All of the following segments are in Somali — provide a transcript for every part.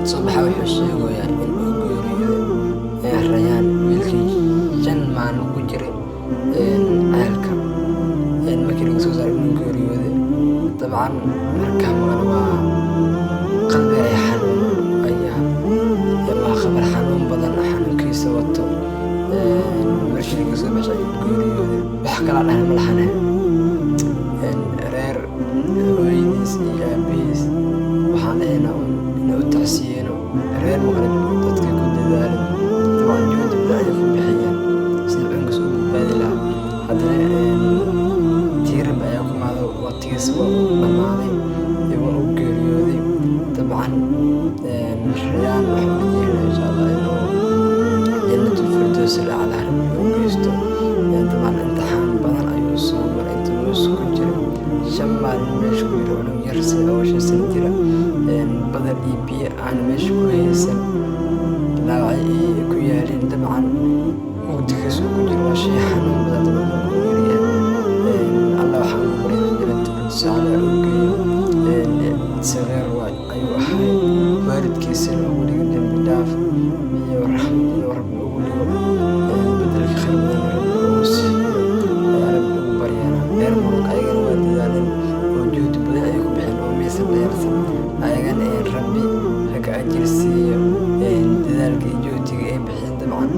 صباح وحشي ويا من أقولي الريان ملكي جن ما نقدر عالك المكان وسوسر من أقولي طبعا مركب أنا قلبي ريحان أيام يلا خبر حنون بدل حنون كيس وطو مرشي قصة مش أقولي بحكي عنها ملحنة رير ويديس يا بيس وحنينا وتحسين رير مغرب dadka ku dadaalay طبعا جهد بدأي في بحية سيبان قصوا ببادلة haddana tiirab ayaa ku maado waqtigiis waa u dhamaaday iyagoo u geeriyooday dabcan rayaan waxaan wajahna insha allah inuu jannatul firdaws alaclaa rabbi u geysto dabcan imtixaan badan ayuu soo maray intuu meesha ku jiray 5 maalin meesha ku jira cunug yar sida 2 sano jira badal iyo biyo aan meesha ku haysan laawacay ku yaalin dabcan mugdigiis ku jiro waa shay xanuun badan dabcan ku yiriya alla waxaan ku baryay jannatul saala u geeyo sageer waay ayuu ahay waalidkiisa loogu dhigo dambi dhaaf iyo raxmad iyo rabbi ugu dhigo bedelka khayr badan rabbi ugu siiyo rabbi ugu baryana reer murug ayagana waa dadaaleen oo juhdi badan ay ku bixeen oo miisan dheersan ayagana rabbi haka ajir siiyo dadaalka iyo juhdiga ay bixeen dabcan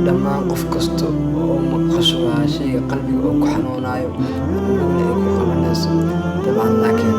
dhammaan qof kasta oo maqasho waa shayga qalbiga oo ku xanuunayo rabiguna ay ku qabanayso dabcan laakiin